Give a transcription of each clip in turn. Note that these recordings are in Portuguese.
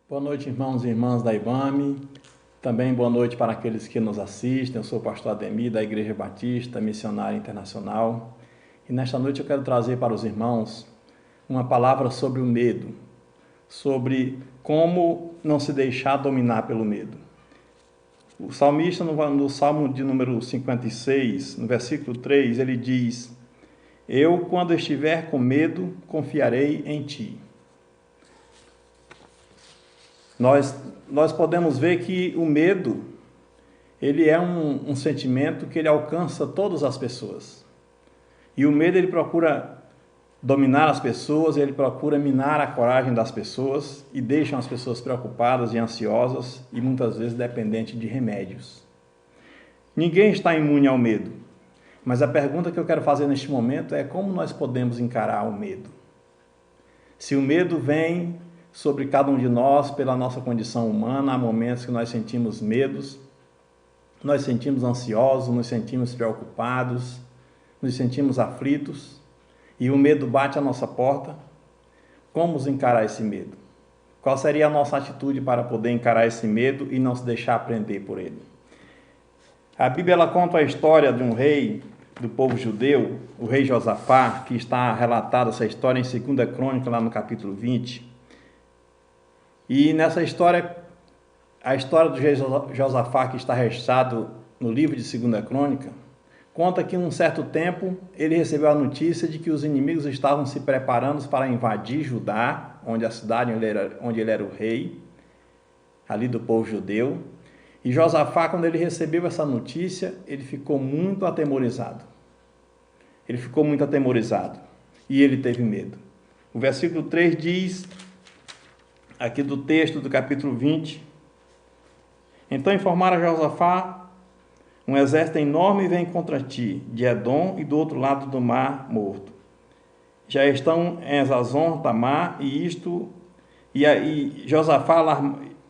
Boa noite, irmãos e irmãs da IBAME. Também boa noite para aqueles que nos assistem. Eu sou o pastor Ademir, da Igreja Batista Missionária Internacional. E nesta noite eu quero trazer para os irmãos uma palavra sobre o medo, sobre como não se deixar dominar pelo medo. O salmista, no Salmo de número 56, no versículo 3, ele diz: Eu, quando estiver com medo, confiarei em ti. Nós podemos ver que o medo, ele é um sentimento que ele alcança todas as pessoas. E o medo, ele procura dominar as pessoas, ele procura minar a coragem das pessoas e deixa as pessoas preocupadas e ansiosas e muitas vezes dependentes de remédios. Ninguém está imune ao medo, mas a pergunta que eu quero fazer neste momento é como nós podemos encarar o medo? Se o medo vem sobre cada um de nós, pela nossa condição humana, há momentos que nós sentimos medos, nós sentimos ansiosos, nos sentimos preocupados, nos sentimos aflitos, e o medo bate à nossa porta. Como encarar esse medo? Qual seria a nossa atitude para poder encarar esse medo e não se deixar prender por ele? A Bíblia ela conta a história de um rei do povo judeu, o rei Josafá, que está relatada essa história em 2 Crônica, lá no capítulo 20. E nessa história, a história do rei Josafá, que está registrado no livro de 2 Crônica, conta que, num certo tempo, ele recebeu a notícia de que os inimigos estavam se preparando para invadir Judá, onde a cidade onde ele era o rei, ali do povo judeu. E Josafá, quando ele recebeu essa notícia, ele ficou muito atemorizado. Ele ficou muito atemorizado e ele teve medo. O versículo 3 diz, aqui do texto do capítulo 20, então informaram a Josafá: um exército enorme vem contra ti, de Edom e do outro lado do mar morto. Já estão em Hazazon Tamar, e Josafá,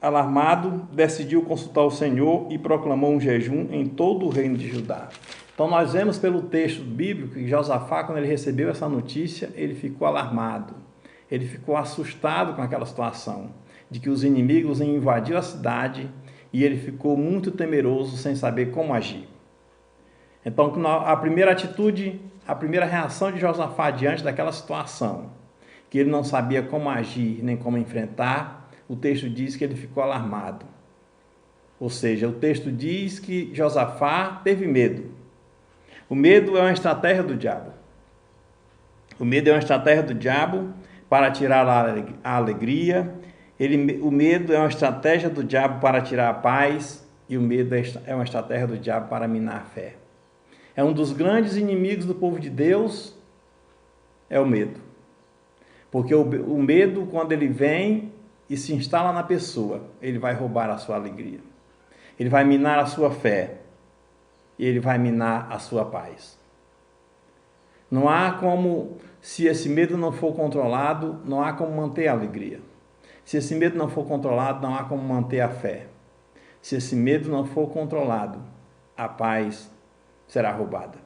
alarmado, decidiu consultar o Senhor e proclamou um jejum em todo o reino de Judá. Então nós vemos pelo texto bíblico que Josafá, quando ele recebeu essa notícia, ele ficou alarmado. Ele ficou assustado com aquela situação, de que os inimigos invadiram a cidade, e ele ficou muito temeroso, sem saber como agir. Então, a primeira atitude, a primeira reação de Josafá diante daquela situação, que ele não sabia como agir, nem como enfrentar, o texto diz que ele ficou alarmado. Ou seja, o texto diz que Josafá teve medo. O medo é uma estratégia do diabo. O medo é uma estratégia do diabo para tirar a alegria. O medo é uma estratégia do diabo para tirar a paz, e o medo é uma estratégia do diabo para minar a fé. É um dos grandes inimigos do povo de Deus, é o medo. Porque o medo, quando ele vem e se instala na pessoa, ele vai roubar a sua alegria. Ele vai minar a sua fé. E ele vai minar a sua paz. Não há como, se esse medo não for controlado, não há como manter a alegria. Se esse medo não for controlado, não há como manter a fé. Se esse medo não for controlado, a paz será roubada.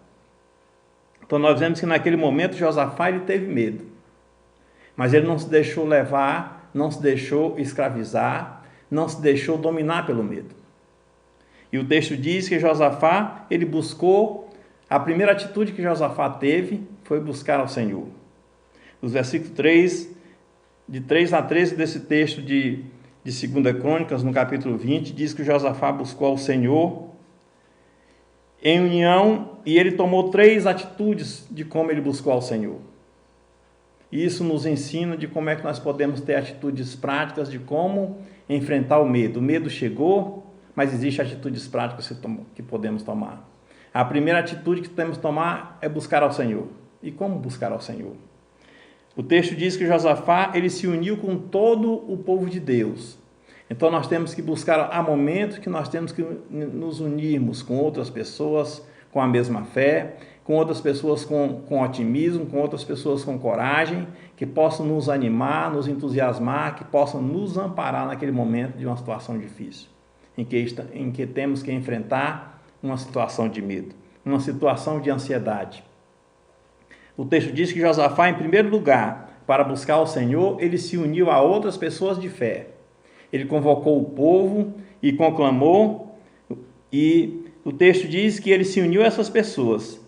Então nós vemos que naquele momento Josafá ele teve medo. Mas ele não se deixou levar, não se deixou escravizar, não se deixou dominar pelo medo. E o texto diz que Josafá, ele buscou, a primeira atitude que Josafá teve foi buscar ao Senhor. Os versículos 3, de 3 a 13 desse texto de 2 Crônicas, no capítulo 20, diz que Josafá buscou ao Senhor em união, e ele tomou 3 atitudes de como ele buscou ao Senhor. E isso nos ensina de como é que nós podemos ter atitudes práticas de como enfrentar o medo. O medo chegou, mas existem atitudes práticas que podemos tomar. A primeira atitude que temos que tomar é buscar ao Senhor. E como buscar ao Senhor? O texto diz que Josafá, ele se uniu com todo o povo de Deus. Então nós temos que buscar, há momentos que nós temos que nos unirmos com outras pessoas com a mesma fé, com outras pessoas com otimismo, com outras pessoas com coragem, que possam nos animar, nos entusiasmar, que possam nos amparar naquele momento de uma situação difícil, em que temos que enfrentar uma situação de medo, uma situação de ansiedade. O texto diz que Josafá, em primeiro lugar, para buscar o Senhor, ele se uniu a outras pessoas de fé. Ele convocou o povo e conclamou, e o texto diz que ele se uniu a essas pessoas.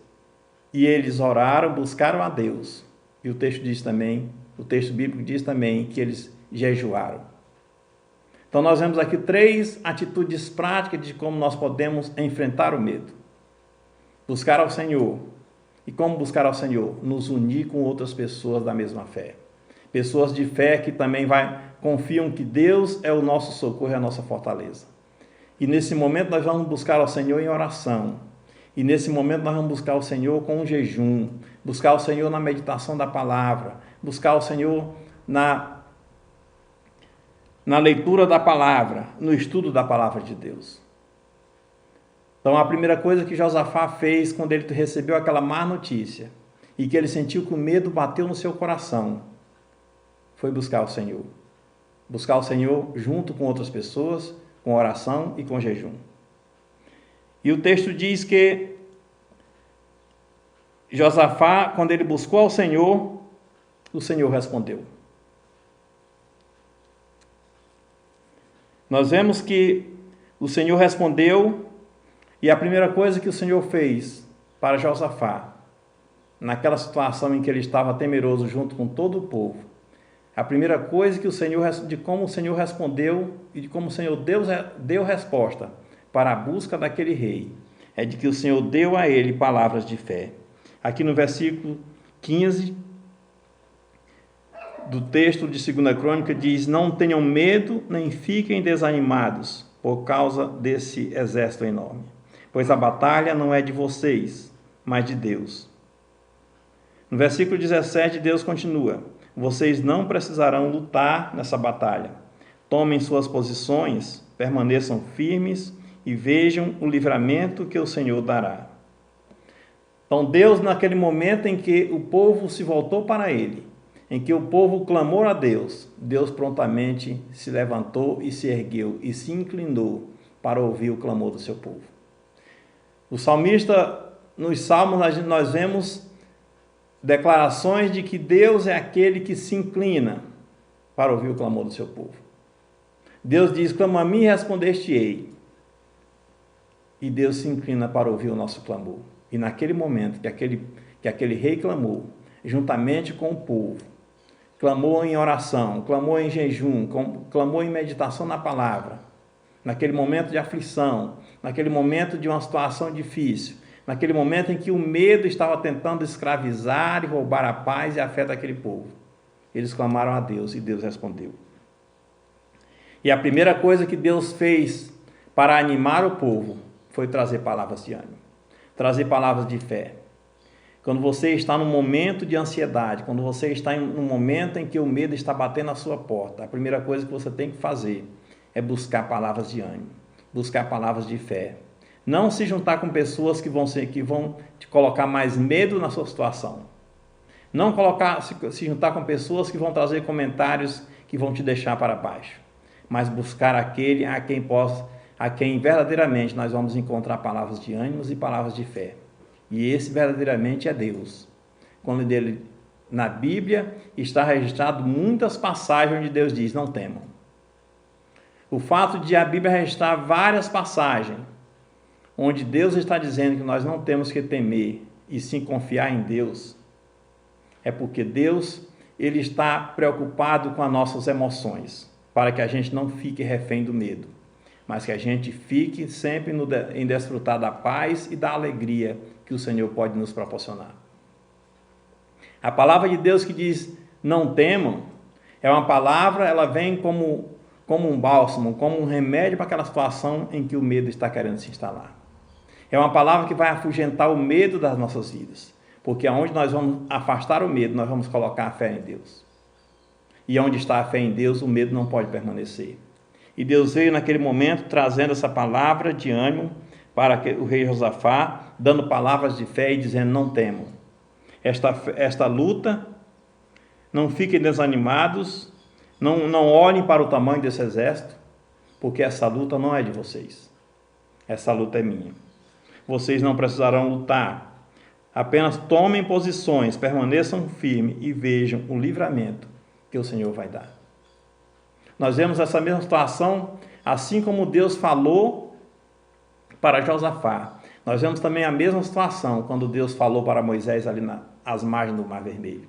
E eles oraram, buscaram a Deus. E o texto bíblico diz também que eles jejuaram. Então nós vemos aqui 3 atitudes práticas de como nós podemos enfrentar o medo. Buscar ao Senhor. E como buscar ao Senhor? Nos unir com outras pessoas da mesma fé. Pessoas de fé que também confiam que Deus é o nosso socorro e a nossa fortaleza. E nesse momento nós vamos buscar ao Senhor em oração. E nesse momento nós vamos buscar o Senhor com um jejum, buscar o Senhor na meditação da palavra, buscar o Senhor na leitura da palavra, no estudo da palavra de Deus. Então a primeira coisa que Josafá fez quando ele recebeu aquela má notícia e que ele sentiu que o medo bateu no seu coração, foi buscar o Senhor. Buscar o Senhor junto com outras pessoas, com oração e com jejum. E o texto diz que Josafá, quando ele buscou ao Senhor, o Senhor respondeu. Nós vemos que o Senhor respondeu, e a primeira coisa que o Senhor fez para Josafá, naquela situação em que ele estava temeroso junto com todo o povo, a primeira coisa de como o Senhor respondeu e de como o Senhor deu resposta para a busca daquele rei, é de que o Senhor deu a ele palavras de fé. Aqui no versículo 15 do texto de 2 Crônica diz: não tenham medo nem fiquem desanimados por causa desse exército enorme, pois a batalha não é de vocês, mas de Deus. No versículo 17 Deus continua: vocês não precisarão lutar nessa batalha. Tomem suas posições, permaneçam firmes e vejam o livramento que o Senhor dará. Então Deus, naquele momento em que o povo se voltou para ele, em que o povo clamou a Deus, Deus prontamente se levantou e se ergueu e se inclinou para ouvir o clamor do seu povo. O salmista, nos salmos, nós vemos declarações de que Deus é aquele que se inclina para ouvir o clamor do seu povo. Deus diz: clama a mim e respondeste-ei. E Deus se inclina para ouvir o nosso clamor. E naquele momento que aquele rei clamou, juntamente com o povo, clamou em oração, clamou em jejum, clamou em meditação na palavra, naquele momento de aflição, naquele momento de uma situação difícil, naquele momento em que o medo estava tentando escravizar e roubar a paz e a fé daquele povo, eles clamaram a Deus e Deus respondeu. E a primeira coisa que Deus fez para animar o povo foi trazer palavras de ânimo. trazer palavras de fé. Quando você está num momento de ansiedade, quando você está num momento em que o medo está batendo na sua porta, a primeira coisa que você tem que fazer é buscar palavras de ânimo, buscar palavras de fé. Não se juntar com pessoas que vão te colocar mais medo na sua situação. Não se juntar com pessoas que vão trazer comentários que vão te deixar para baixo. Mas buscar aquele a quem verdadeiramente nós vamos encontrar palavras de ânimo e palavras de fé. E esse verdadeiramente é Deus. Quando ele, na Bíblia está registrado muitas passagens onde Deus diz, não temam. O fato de a Bíblia registrar várias passagens onde Deus está dizendo que nós não temos que temer e sim confiar em Deus, é porque Deus ele está preocupado com as nossas emoções, para que a gente não fique refém do medo, mas que a gente fique sempre em desfrutar da paz e da alegria que o Senhor pode nos proporcionar. A palavra de Deus que diz, não temam, é uma palavra, ela vem como um bálsamo, como um remédio para aquela situação em que o medo está querendo se instalar. É uma palavra que vai afugentar o medo das nossas vidas, porque aonde nós vamos afastar o medo, nós vamos colocar a fé em Deus. E onde está a fé em Deus, o medo não pode permanecer. E Deus veio naquele momento trazendo essa palavra de ânimo para o rei Josafá, dando palavras de fé e dizendo, não temam. Esta luta, não fiquem desanimados, não olhem para o tamanho desse exército, porque essa luta não é de vocês. Essa luta é minha. Vocês não precisarão lutar. Apenas tomem posições, permaneçam firmes e vejam o livramento que o Senhor vai dar. Nós vemos essa mesma situação, assim como Deus falou para Josafá. Nós vemos também a mesma situação quando Deus falou para Moisés ali nas margens do Mar Vermelho.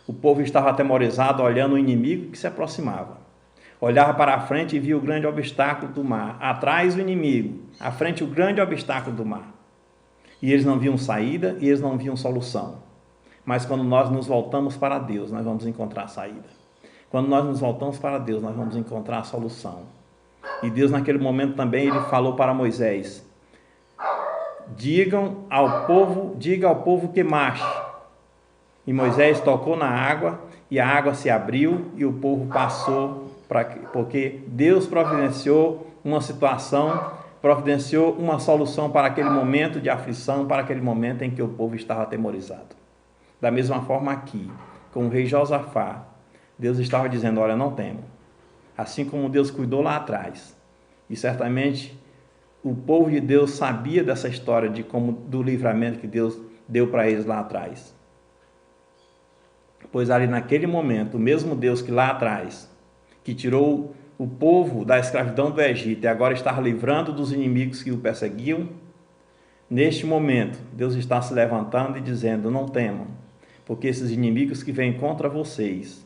O povo estava atemorizado olhando o inimigo que se aproximava. Olhava para a frente e via o grande obstáculo do mar. Atrás o inimigo, à frente o grande obstáculo do mar. E eles não viam saída e eles não viam solução. Mas quando nós nos voltamos para Deus, nós vamos encontrar saída. Quando nós nos voltamos para Deus, nós vamos encontrar a solução. E Deus naquele momento também, ele falou para Moisés, diga ao povo que marche. E Moisés tocou na água, e a água se abriu, e o povo passou, porque Deus providenciou uma situação, providenciou uma solução para aquele momento de aflição, para aquele momento em que o povo estava atemorizado. Da mesma forma aqui, com o rei Josafá, Deus estava dizendo, olha, não temam. Assim como Deus cuidou lá atrás. E certamente o povo de Deus sabia dessa história do livramento que Deus deu para eles lá atrás. Pois ali naquele momento, o mesmo Deus que lá atrás, que tirou o povo da escravidão do Egito e agora está livrando dos inimigos que o perseguiam, neste momento, Deus está se levantando e dizendo, não temam, porque esses inimigos que vêm contra vocês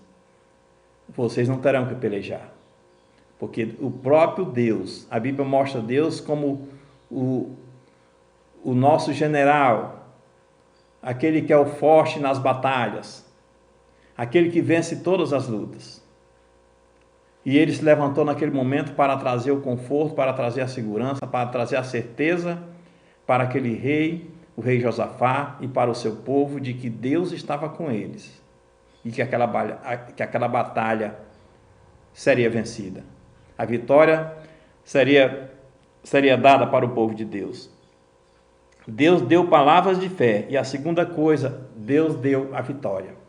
não terão que pelejar. Porque o próprio Deus, a Bíblia mostra Deus como o nosso general, aquele que é o forte nas batalhas, aquele que vence todas as lutas. E ele se levantou naquele momento para trazer o conforto, para trazer a segurança, para trazer a certeza para aquele rei, o rei Josafá, e para o seu povo, de que Deus estava com eles e que aquela batalha seria vencida. A vitória seria dada para o povo de Deus. Deus deu palavras de fé, e a segunda coisa, Deus deu a vitória.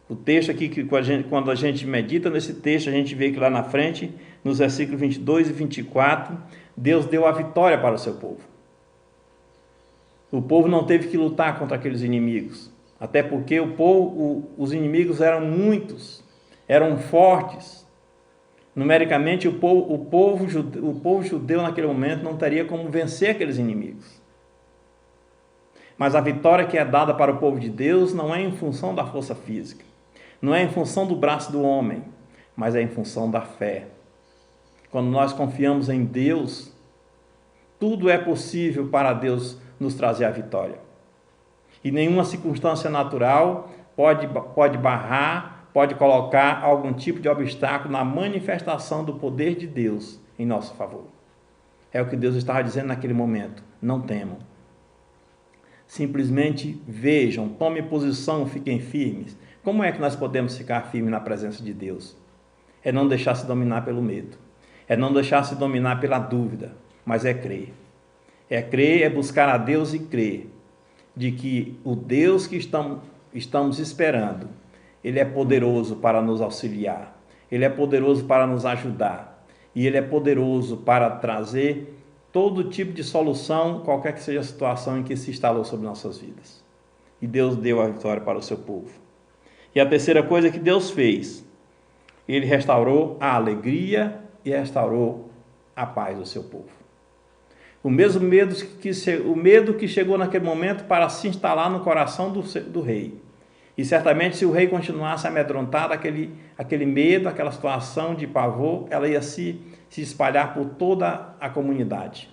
O texto aqui, quando a gente medita nesse texto, a gente vê que lá na frente, nos versículos 22 e 24, Deus deu a vitória para o seu povo. O povo não teve que lutar contra aqueles inimigos, até porque os inimigos eram muitos, eram fortes. Numericamente, o povo judeu naquele momento não teria como vencer aqueles inimigos. Mas a vitória que é dada para o povo de Deus não é em função da força física, não é em função do braço do homem, mas é em função da fé. Quando nós confiamos em Deus, tudo é possível para Deus nos trazer a vitória. E nenhuma circunstância natural pode barrar, pode colocar algum tipo de obstáculo na manifestação do poder de Deus em nosso favor. É o que Deus estava dizendo naquele momento, não temam. Simplesmente vejam, tomem posição, fiquem firmes. Como é que nós podemos ficar firmes na presença de Deus? É não deixar se dominar pelo medo. É não deixar se dominar pela dúvida, mas é crer. É crer, é buscar a Deus e crer de que o Deus que estamos esperando, Ele é poderoso para nos auxiliar. Ele é poderoso para nos ajudar. E Ele é poderoso para trazer todo tipo de solução, qualquer que seja a situação em que se instalou sobre nossas vidas. E Deus deu a vitória para o seu povo. E a terceira coisa que Deus fez, Ele restaurou a alegria e restaurou a paz do seu povo. O mesmo medo que chegou naquele momento para se instalar no coração do rei. E certamente se o rei continuasse amedrontado, aquele medo, aquela situação de pavor, ela ia se espalhar por toda a comunidade.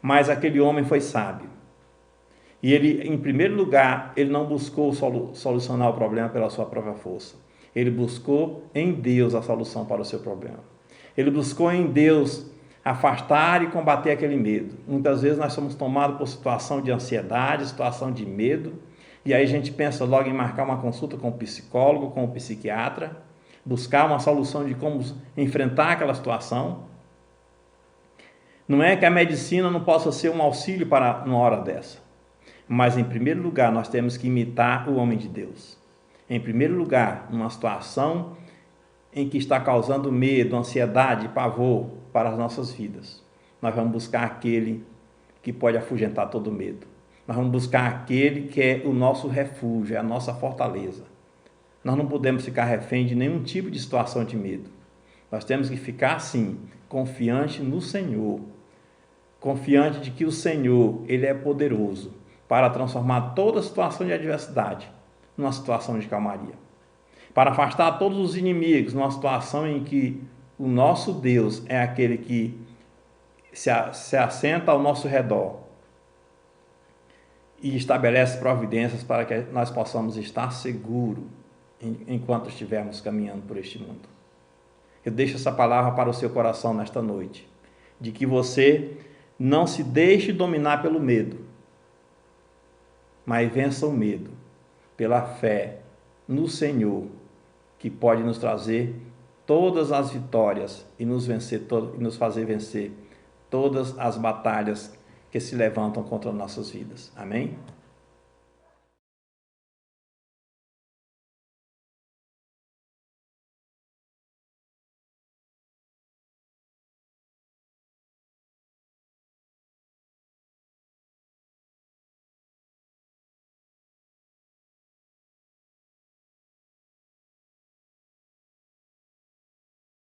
Mas aquele homem foi sábio. E ele, em primeiro lugar, ele não buscou solucionar o problema pela sua própria força. Ele buscou em Deus a solução para o seu problema. Ele buscou em Deus afastar e combater aquele medo. Muitas vezes nós somos tomados por situação de ansiedade, situação de medo, e aí a gente pensa logo em marcar uma consulta com o psicólogo, com o psiquiatra, buscar uma solução de como enfrentar aquela situação. Não é que a medicina não possa ser um auxílio para uma hora dessa, mas em primeiro lugar nós temos que imitar o homem de Deus. Em primeiro lugar, numa situação em que está causando medo, ansiedade, pavor para as nossas vidas, nós vamos buscar aquele que pode afugentar todo medo. Nós vamos buscar aquele que é o nosso refúgio, é a nossa fortaleza. Nós não podemos ficar refém de nenhum tipo de situação de medo. Nós temos que ficar, sim, confiante no Senhor, confiante de que o Senhor, Ele é poderoso para transformar toda situação de adversidade numa situação de calmaria, para afastar todos os inimigos numa situação em que o nosso Deus é aquele que se assenta ao nosso redor e estabelece providências para que nós possamos estar seguros enquanto estivermos caminhando por este mundo. Eu deixo essa palavra para o seu coração nesta noite, de que você não se deixe dominar pelo medo, mas vença o medo pela fé no Senhor, que pode nos trazer todas as vitórias e nos fazer vencer todas as batalhas que se levantam contra nossas vidas. Amém?